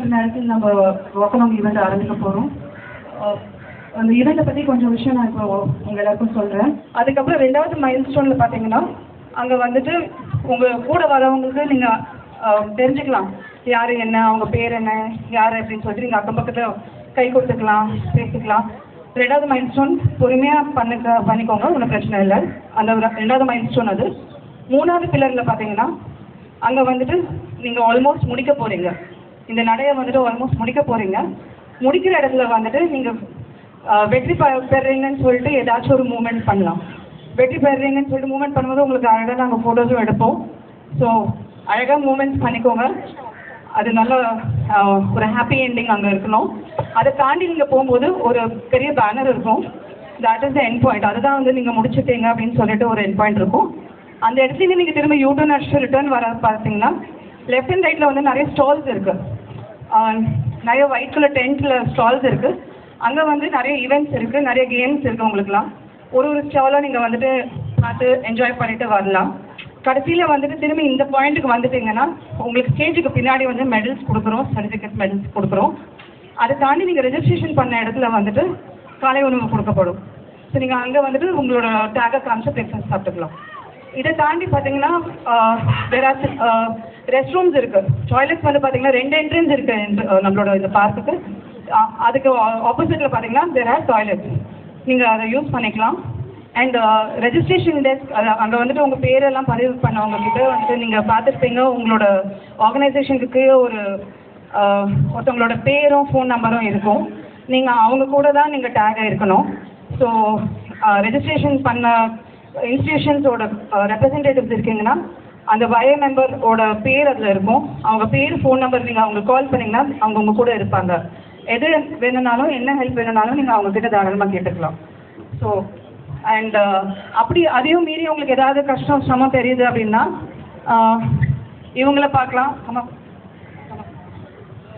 சற்று நேரத்தில் நம்ம வாக்கலாங் ஈவெண்ட் ஆரம்பிக்க போகிறோம். அந்த ஈவெண்ட்டை பற்றி கொஞ்சம் விஷயம் நான் இப்போ உங்கள் எல்லாருக்கும் சொல்கிறேன். அதுக்கப்புறம் 2வது மைல் ஸ்டோனில் பார்த்தீங்கன்னா அங்கே வந்துட்டு உங்கள் கூட வரவங்களுக்கு நீங்கள் தெரிஞ்சுக்கலாம் யார் என்ன, அவங்க பேர் என்ன, யார் அப்படின்னு சொல்லிட்டு நீங்கள் அக்கம் பக்கத்தில் கை கொடுத்துக்கலாம், பேசிக்கலாம். 2வது மைல் ஸ்டோன் பொறுமையாக பண்ணிக்கோங்க, ஒன்றும் பிரச்சனை இல்லை. அந்த 2வது மைல் ஸ்டோன் அது. 3வது பில்லரில் பார்த்தீங்கன்னா அங்கே வந்துட்டு நீங்கள் ஆல்மோஸ்ட் முடிக்க போகிறீங்க. இந்த நடையை வந்துட்டு ஆல்மோஸ்ட் முடிக்க போகிறீங்க. முடிக்கிற இடத்துல வந்துட்டு நீங்கள் வெற்றி பெறுறீங்கன்னு சொல்லிட்டு ஏதாச்சும் ஒரு மூமெண்ட் பண்ணலாம். வெற்றி பெறுறீங்கன்னு சொல்லிட்டு மூமெண்ட் பண்ணும்போது உங்களுக்கு அழகாக நாங்கள் ஃபோட்டோஸும் எடுப்போம். ஸோ அழகாக மூமெண்ட்ஸ் பண்ணிக்கோங்க. அது நல்ல ஒரு ஹாப்பி எண்டிங் அங்கே இருக்கணும். அதை தாண்டி நீங்கள் போகும்போது ஒரு பெரிய பேனர் இருக்கும். That is the end point. அதுதான் வந்து நீங்கள் முடிச்சுட்டீங்க அப்படின்னு சொல்லிட்டு ஒரு எண்ட் பாயிண்ட் இருக்கும். அந்த இடத்துல நீங்கள் திரும்ப யூடர்ன் அடிச்சு ரிட்டர்ன் வர பார்த்தீங்கன்னா லெஃப்ட் அண்ட் ரைட்டில் வந்து நிறைய ஸ்டால்ஸ் இருக்குது. நிறைய ஒயிட் கலர் டென்ட்டில் ஸ்டால்ஸ் இருக்குது. அங்கே வந்து நிறைய ஈவெண்ட்ஸ் இருக்குது, நிறைய கேம்ஸ் இருக்குது. உங்களுக்குலாம் ஒரு ஸ்டாலாக நீங்கள் வந்துட்டு பார்த்து என்ஜாய் பண்ணிட்டு வரலாம். கடைசியில் வந்துட்டு திரும்பி இந்த பாயிண்ட்டுக்கு வந்துட்டிங்கன்னா உங்களுக்கு ஸ்டேஜுக்கு பின்னாடி வந்து மெடல்ஸ் கொடுக்குறோம், சர்டிஃபிகேட் மெடல்ஸ் கொடுக்குறோம். அதை தாண்டி நீங்கள் ரெஜிஸ்ட்ரேஷன் பண்ண இடத்துல வந்துட்டு காலை உணவு கொடுக்கப்படும். ஸோ நீங்கள் அங்கே வந்துட்டு உங்களோட டேகை காமிச்சு பிரேக்ஃபாஸ்ட் சாப்பிட்டுக்கலாம். இதை தாண்டி பார்த்தீங்கன்னா ரெஸ்ட் ரூம்ஸ் இருக்குது. டாய்லெட்ஸ் வந்து பார்த்தீங்கன்னா 2 என்ட்ரன்ஸ் இருக்குது நம்மளோட இந்த பார்க்குக்கு. அதுக்கு ஆப்போசிட்டில் பார்த்தீங்கன்னா தேர் ஆர் டாய்லெட்ஸ். நீங்கள் அதை யூஸ் பண்ணிக்கலாம். அண்ட் ரெஜிஸ்ட்ரேஷன் டெஸ்க், அங்கே வந்துட்டு உங்கள் பேரெல்லாம் பதிவு பண்ணவங்கக்கிட்ட வந்துட்டு நீங்கள் பார்த்துருப்பீங்க. உங்களோட ஆர்கனைசேஷனுக்கு ஒருத்தவங்களோட பேரும் ஃபோன் நம்பரும் இருக்கும். நீங்கள் அவங்க கூட தான் நீங்கள் டேக் ஆகிருக்கணும். ஸோ ரெஜிஸ்ட்ரேஷன் பண்ண இன்ஸ்டிடியூஷன்ஸோட ரெப்ரசன்டேட்டிவ்ஸ் இருக்கீங்கன்னா அந்த வய மெம்பரோட பேர் அதில் இருக்கும். அவங்க பேர், ஃபோன் நம்பர் நீங்கள் அவங்களுக்கு கால் பண்ணிங்கன்னா அவங்க உங்கள் கூட இருப்பாங்க. எது வேணும்னாலும், என்ன ஹெல்ப் வேணும்னாலும் நீங்கள் அவங்கக்கிட்ட தாராளமாக கேட்டுக்கலாம். ஸோ அண்ட் அப்படி அதையும் மீறி உங்களுக்கு ஏதாவது கஷ்டம் சிரமம் தெரியுது அப்படின்னா இவங்கள பார்க்கலாம். ஆமாம்,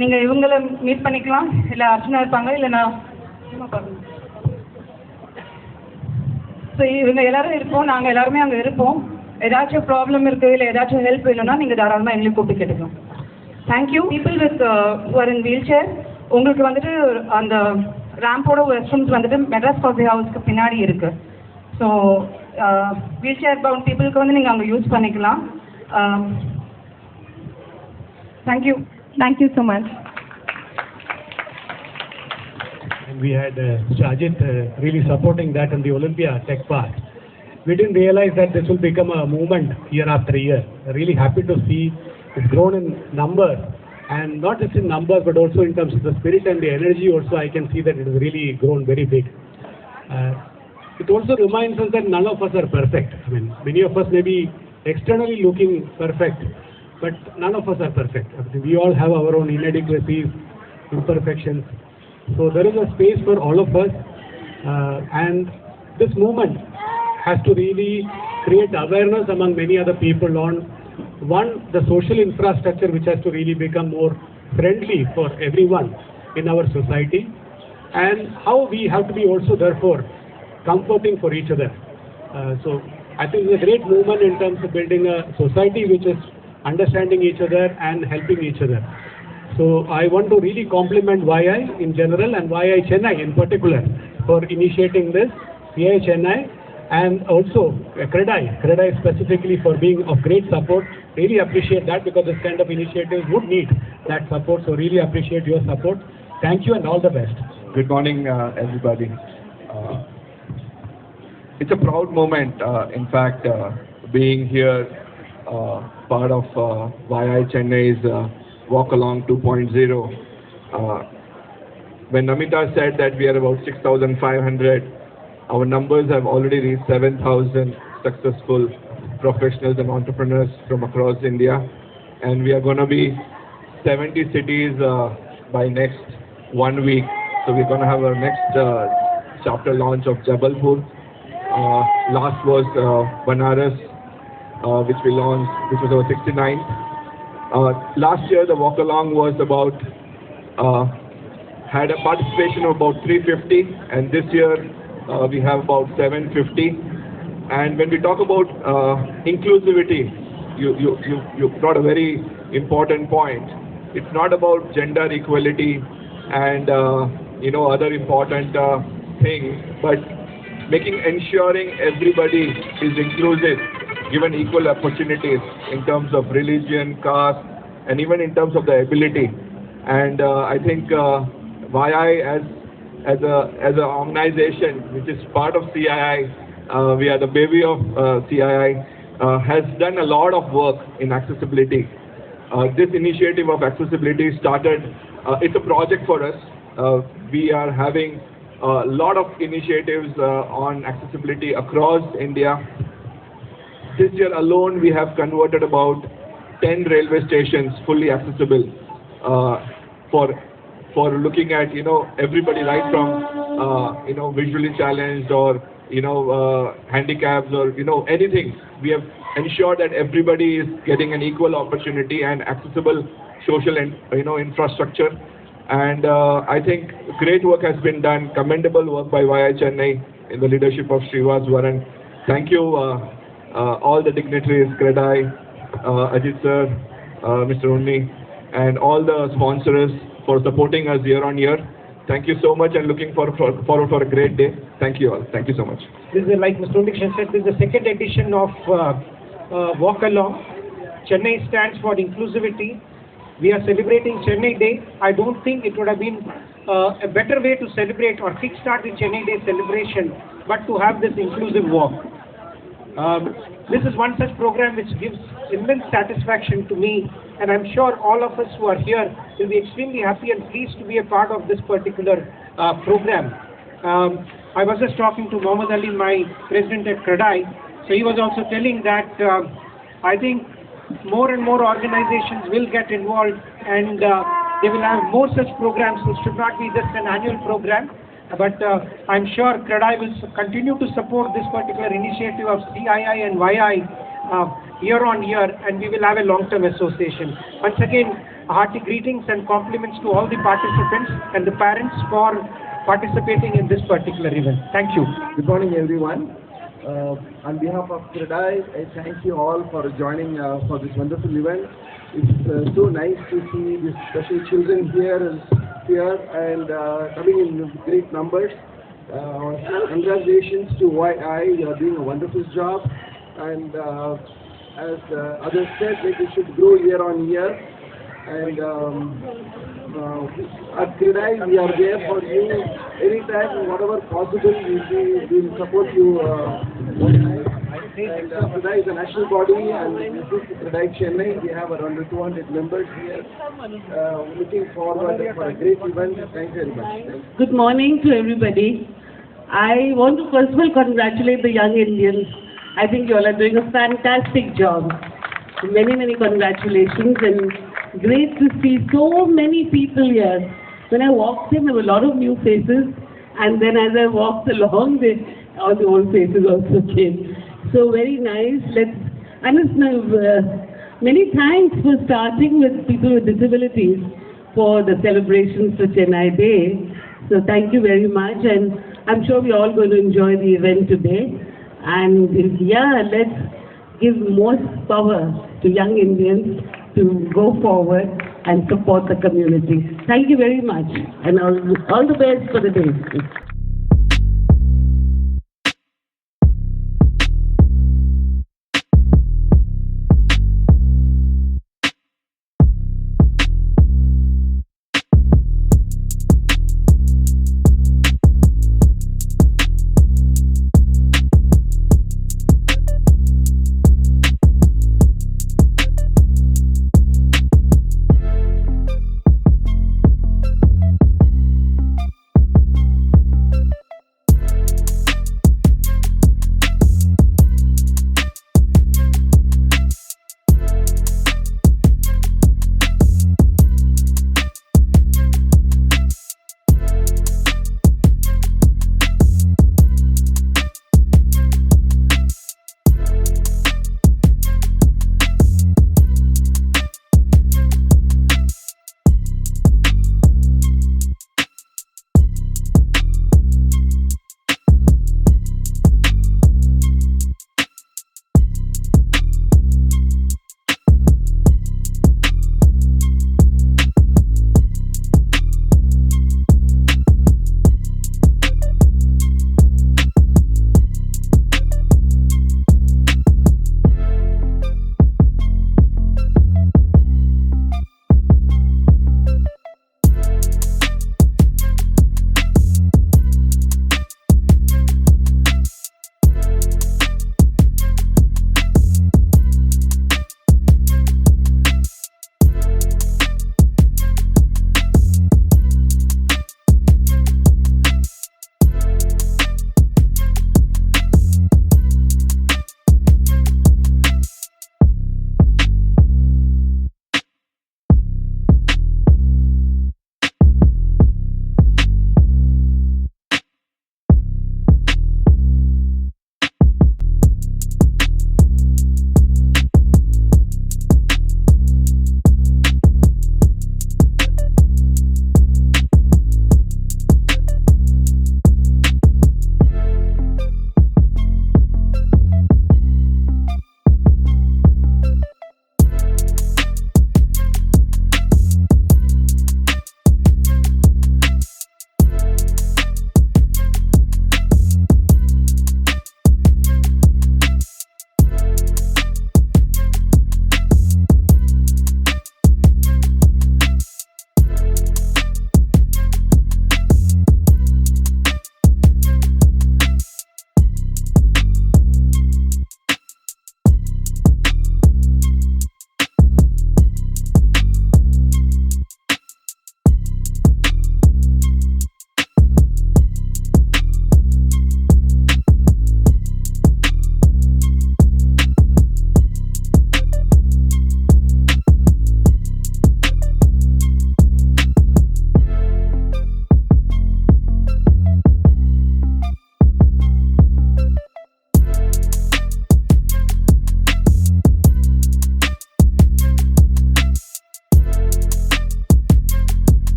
நீங்கள் இவங்கள மீட் பண்ணிக்கலாம். இல்லை அர்ச்சனா இருப்பாங்க, இல்லைன்னா பார்க்கலாம். ஸோ இவங்க எல்லோரும் இருப்போம், நாங்கள் எல்லாருமே அங்கே இருப்போம். ஏதாச்சும் ப்ராப்ளம் இருக்குது, இல்லை ஏதாச்சும் ஹெல்ப் வேணும்னா நீங்கள் தாராளமாக எங்களுக்கு கூப்பிட்டு கேட்டுக்கலாம். Thank you. People with or in wheelchair, உங்களுக்கு வந்துட்டு அந்த ரேம்போட ரெஸ்ட் ரூம்ஸ் வந்துட்டு மெட்ராஸ் காஃபி ஹவுஸ்க்கு பின்னாடி இருக்குது. ஸோ வீல் சேர் பவுண்ட் பீப்புளுக்கு வந்து நீங்கள் அங்கே யூஸ் பண்ணிக்கலாம். Thank you. Thank you so much. And we had Sajid really supporting that in the Olympia Tech Park. We didn't realize that this will become a movement year after year. Really happy to see it's grown in numbers, and not just in numbers but also in terms of the spirit and the energy also. I can see that it has really grown very big. It also reminds us that none of us are perfect. I mean, many of us may be externally looking perfect, but none of us are perfect. We all have our own inadequacies, imperfections. So there is a space for all of us, and this movement has to really create awareness among many other people on one, the social infrastructure which has to really become more friendly for everyone in our society, and how we have to be also therefore comforting for each other. So I think it's a great movement in terms of building a society which is understanding each other and helping each other. So I want to really compliment YI in general and YI Chennai in particular for initiating this, YI Chennai, and also CREDAI specifically for being of great support. Really appreciate that, because this kind of initiatives would need that support. So really appreciate your support. Thank you and all the best. Good morning, everybody. It's a proud moment, in fact, being here, part of YI Chennai's Walk Along 2.0. When Namita said that we are about 6,500, our numbers have already reached 7,000 successful professionals and entrepreneurs from across India, and we are going to be 70 cities by next 1 week. So we're going to have our next chapter launch of Jabalpur. Last was Banaras, which we launched, which was our 69th. Last year the walk along was about had a participation of about 350, and this year we have about 750. And when we talk about inclusivity, you brought a very important point. It's not about gender equality and other important things, but ensuring everybody is inclusive, given equal opportunities in terms of religion, caste, and even in terms of the ability. And I think YI as an organization which is part of CII, we are the baby of CII, has done a lot of work in accessibility. This initiative of accessibility started, it's a project for us. We are having a lot of initiatives on accessibility across India. This year alone, we have converted about 10 railway stations fully accessible for looking at everybody, right from visually challenged or handicaps or anything. We have ensured that everybody is getting an equal opportunity and accessible social and infrastructure. And I think great work has been done, commendable work by YI Chennai in the leadership of Srivas Varan. Thank you all the dignitaries, CREDAI, Ajit sir, Mr. Unni, and all the sponsors for supporting us year on year. Thank you so much and looking forward for a great day. Thank you all. Thank you so much. This is, like Mr. Unnikrishnan said, this is the second edition of Walk Along. Chennai stands for inclusivity. We are celebrating Chennai Day. I don't think it would have been a better way to celebrate or kickstart the Chennai Day celebration, but to have this inclusive walk. This is one such program which gives immense satisfaction to me, and I'm sure all of us who are here will be extremely happy and pleased to be a part of this particular program. I was just talking to Mohammed Ali, my president at CREDAI, so he was also telling that I think more and more organizations will get involved, and they will have more such programs. It should not be just an annual program, but I'm sure CREDAI will continue to support this particular initiative of CII and YI year on year, and we will have a long-term association. Once again, hearty greetings and compliments to all the participants and the parents for participating in this particular event. Thank you. Good morning, everyone. On behalf of CREDAI, I thank you all for joining for this wonderful event. It's so nice to see these special children here and coming in great numbers. Congratulations to YI, you are doing a wonderful job. And as others said, it should grow year on year. And at CREDAI, we are there for you anytime, whatever possible. We will support you. And CREDAI is a national body, and this is CREDAI Chennai. We have around 200 members here. Looking forward for a great event. Thank you very much. Good morning to everybody. I want to first of all congratulate the young Indians. I think you all are doing a fantastic job. Many, many congratulations, and great to see so many people here. When I walked in, there were a lot of new faces, and then as I walked along, all the old faces also came. So very nice. Many thanks for starting with people with disabilities for the celebrations for Chennai Day. So thank you very much, and I'm sure we're all going to enjoy the event today. And yeah, let's give more power to young Indians to go forward and support the community. Thank you very much, and all the best for the day.